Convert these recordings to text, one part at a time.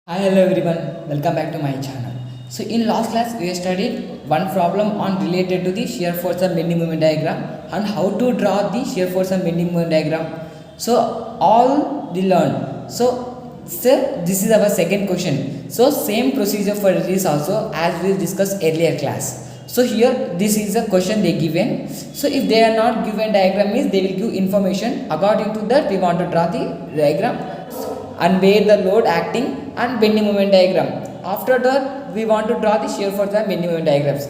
Hi, hello everyone. Welcome back to my channel. So in last class we studied one problem on related to the shear force and bending moment diagram and how to draw the shear force and bending moment diagram. So all we learned. So this is our second question. So same procedure for this also as we discussed earlier class. So here this is a question they given. So if they are not given diagram means they will give information. According to that we want to draw the diagram and where the load acting and bending moment diagram. After that we want to draw the shear force and bending moment diagrams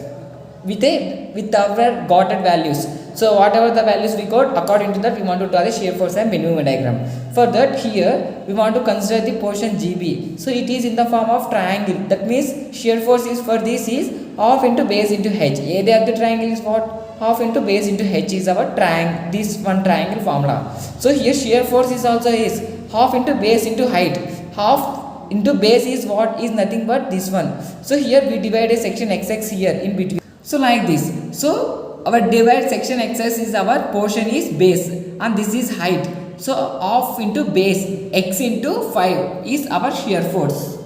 with our gotten values. So whatever the values we got, according to that we want to draw the shear force and bending moment diagram. For that here we want to consider the portion GB. So it is in the form of triangle. That means shear force is for this is half into base into H. Area of the triangle is what? Half into base into H is our triangle. This one triangle formula. So here shear force is also is half into base into height. Half into base is what? Is nothing but this one. So here we divide a section XX here in between. So like this. So our divide section XS is our portion is base and this is height. So half into base x into 5 is our shear force.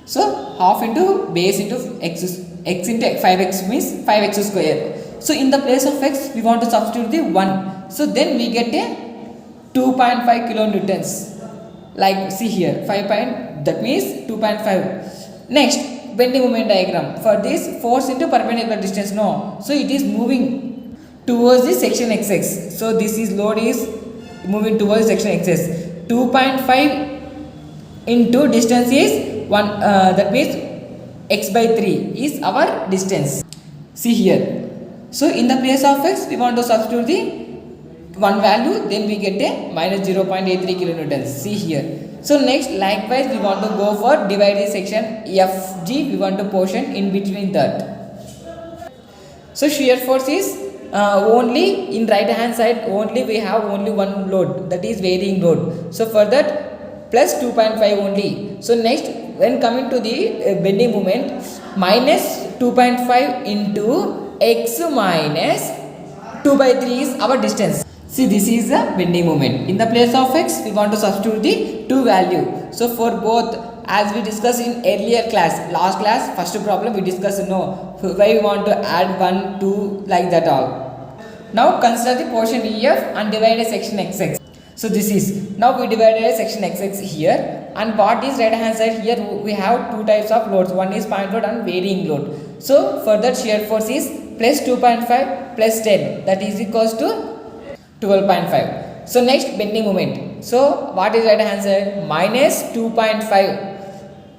So half into base into x into 5x means 5x square. So in the place of x we want to substitute the 1. So then we get a 2.5 kilonewtons. Like see here 5 point, that means 2.5. Next bending moment diagram. For this force into perpendicular distance, no. So it is moving towards the section XX. So this is load is moving towards section XS. 2.5 into distance is 1, that means x by 3 is our distance. See here. So in the place of x we want to substitute the one value, then we get a minus 0.83 kilonewtons. See here. So next likewise we want to go for divide the section FG, we want to portion in between that. So shear force is only in right hand side only we have only one load, that is varying load. So for that plus 2.5 only. So next when coming to the bending moment, minus 2.5 into x minus 2 by 3 is our distance. See, this is the bending moment. In the place of x we want to substitute the 2 value. So for both, as we discussed in earlier class, last class first problem we discussed no why we want to add 1 2 like that all. Now consider the portion EF and divide a section XX. So this is, now we divided a section XX here, and what is right hand side here we have two types of loads, one is point load and varying load. So for that shear force is plus 2.5 plus 10, that is equals to 12.5. So next bending moment. So what is right hand side? Minus 2.5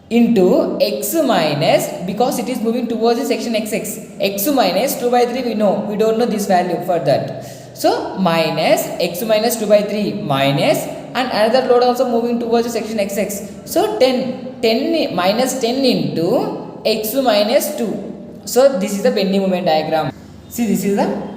into x minus, because it is moving towards the section XX, x minus 2 by 3 we know, we don't know this value for that. So minus x minus 2 by 3 minus, and another load also moving towards the section XX. So 10 minus 10 into x minus 2. So this is the bending moment diagram. See, this is the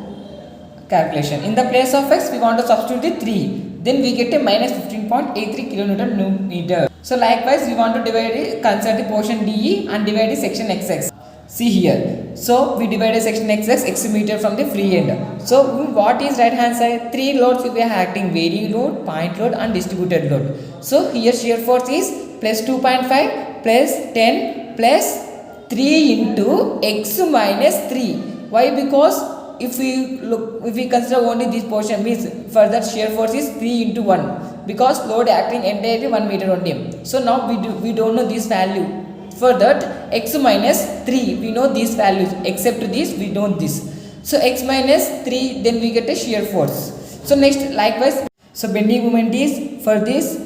calculation. In the place of x we want to substitute the 3, then we get a minus 15.83 kilonewton meter. So likewise we want to divide consider the portion DE and divide the section XX. See here. So we divide a section XX x meter from the free end. So what is right hand side? 3 loads we are acting, varying load, point load and distributed load. So here shear force is plus 2.5 plus 10 plus 3 into x minus 3. Why? Because if we consider only this portion means for that shear force is 3 into 1, because load acting entirely 1 meter only. So now we don't know this value. For that x minus 3 we know these values, except this we know this. So x minus 3, then we get a shear force. So next likewise, so bending moment is for this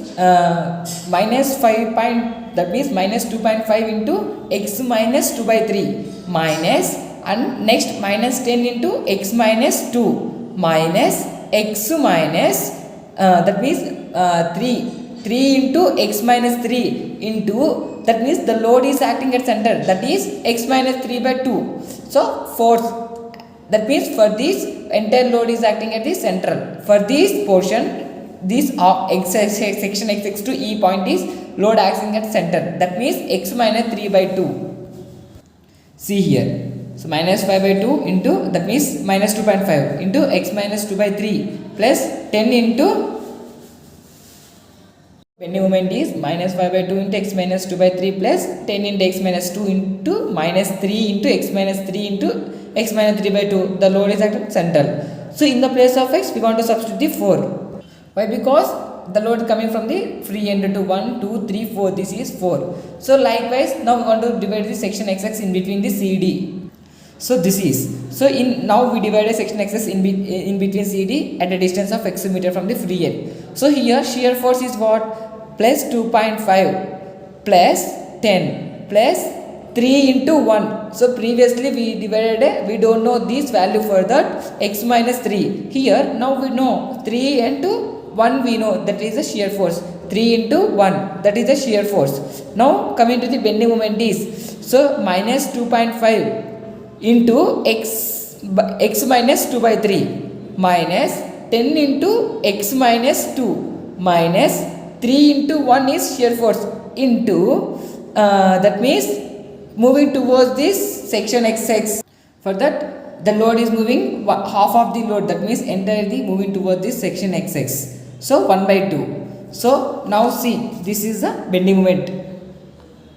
minus 5 point, that means minus 2.5 into x minus 2 by 3 minus, and next minus 10 into x minus 2 minus x minus that means 3 into x minus 3 into, that means the load is acting at center, that is x minus 3 by 2. So force, that means for this entire load is acting at the central. For this portion, this section XX to E point is load acting at center, that means x minus 3 by 2. See here. So minus 5 by 2 into, that means minus 2.5 into x minus 2 by 3 plus 10 into bending moment is minus 5 by 2 into x minus 2 by 3 plus 10 into x minus 2 into minus 3 into x minus 3 into x minus 3 by 2. The load is at central. So in the place of x, we want to substitute the 4. Why? Because the load coming from the free end to 1, 2, 3, 4. This is 4. So likewise, now we want to divide the section xx in between the CD. So this is, so in now we divided section xx in between CD at a distance of x meter from the free end. So here shear force is what? Plus 2.5 plus 10 plus 3 into 1. So previously we divided, we don't know this value for that x minus 3. Here now we know 3 into 1 we know, that is the shear force. 3 into 1, that is the shear force. Now coming to the bending moment is, so minus 2.5 into x minus 2 by 3 minus 10 into x minus 2 minus 3 into 1 is shear force into that means moving towards this section xx. For that the load is moving half of the load, that means entirely moving towards this section xx. So 1 by 2. So now see, this is the bending moment.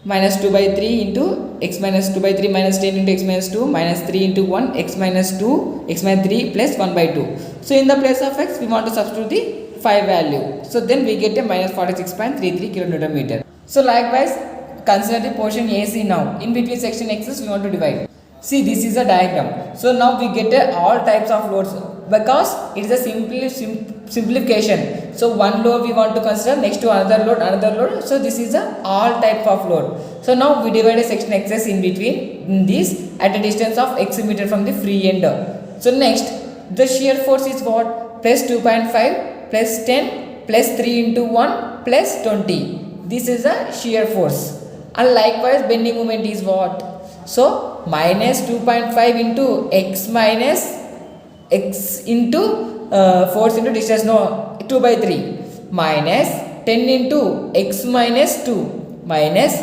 Minus 2 by 3 into x minus 2 by 3 minus 10 into x minus 2 minus 3 into 1 x minus 2 x minus 3 plus 1 by 2. So in the place of x we want to substitute the 5 value. So then we get a minus 46.33 kilonewton meter. So likewise consider the portion AC now. In between section x's we want to divide. See, this is a diagram. So now we get all types of loads because it is a simplification. So one load we want to consider, next to another load. So this is a all type of load. So now we divide a section xs in between this at a distance of x meter from the free end. So next the shear force is what? Plus 2.5 plus 10 plus 3 into 1 plus 20. This is a shear force. And likewise bending moment is what? So minus 2.5 into x minus x into force into distance, no, 2 by 3 minus 10 into x minus 2 minus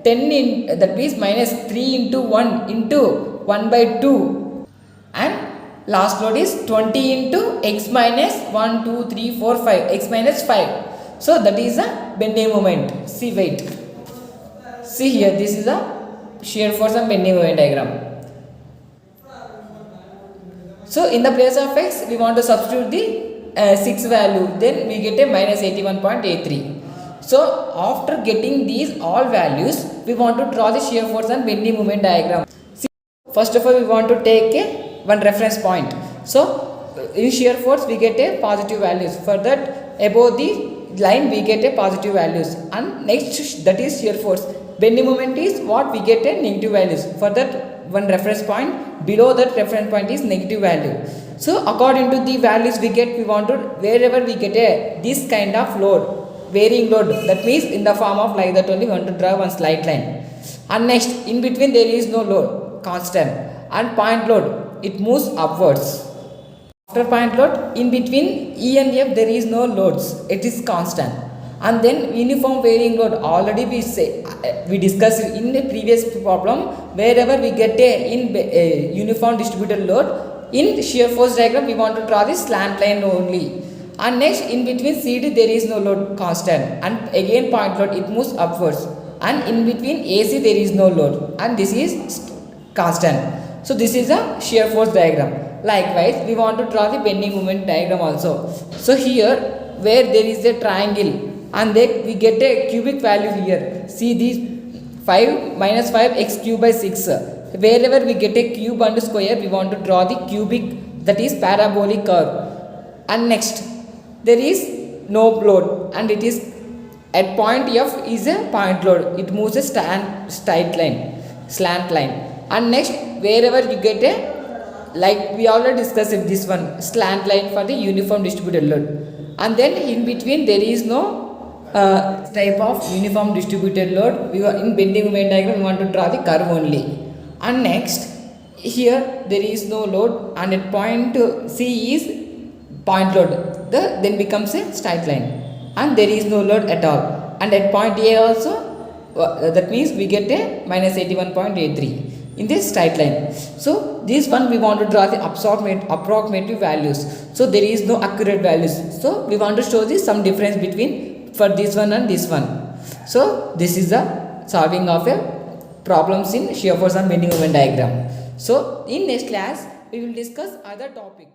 10 in, that means minus 3 into 1 into 1 by 2, and last load is 20 into x minus 1, 2, 3, 4, 5, x minus 5. So that is a bending moment. See, wait. See here, this is a shear force and bending moment diagram. So in the place of x we want to substitute the 6 value, then we get a minus 81.83. So after getting these all values we want to draw the shear force and bending moment diagram. See, first of all we want to take one reference point. So in shear force we get a positive values, for that above the line we get a positive values, and next that is shear force. Bending moment is what? We get a negative values, for that one reference point, below that reference point is negative value. So according to the values we get, we want to, wherever we get a this kind of load, varying load, that means in the form of like that only we want to draw one slight line. And next in between there is no load, constant, and point load, it moves upwards. After point load, in between E and F there is no loads, it is constant. And then uniform varying load, already we discussed in the previous problem, wherever we get a uniform distributed load, in shear force diagram we want to draw this slant line only. And next in between CD there is no load, constant, and again point load, it moves upwards, and in between AC there is no load, and this is constant. So this is a shear force diagram. Likewise we want to draw the bending moment diagram also. So here where there is a triangle and then we get a cubic value here. See these 5 minus 5 x cube by 6. Wherever we get a cube and square we want to draw the cubic, that is parabolic curve. And next there is no load and it is at point F is a point load, it moves a slant line. And next wherever you get a, like we already discussed this one, slant line for the uniform distributed load. And then in between there is no type of uniform distributed load. We are in bending moment diagram we want to draw the curve only. And next here there is no load and at point C is point load, then becomes a straight line, and there is no load at all. And at point A also, that means we get a minus 81.83 in this straight line. So this one we want to draw the approximative values. So there is no accurate values. So we want to show this some difference between for this one and this one. So this is the solving of a problems in shear force and bending moment diagram. So in next class we will discuss other topic.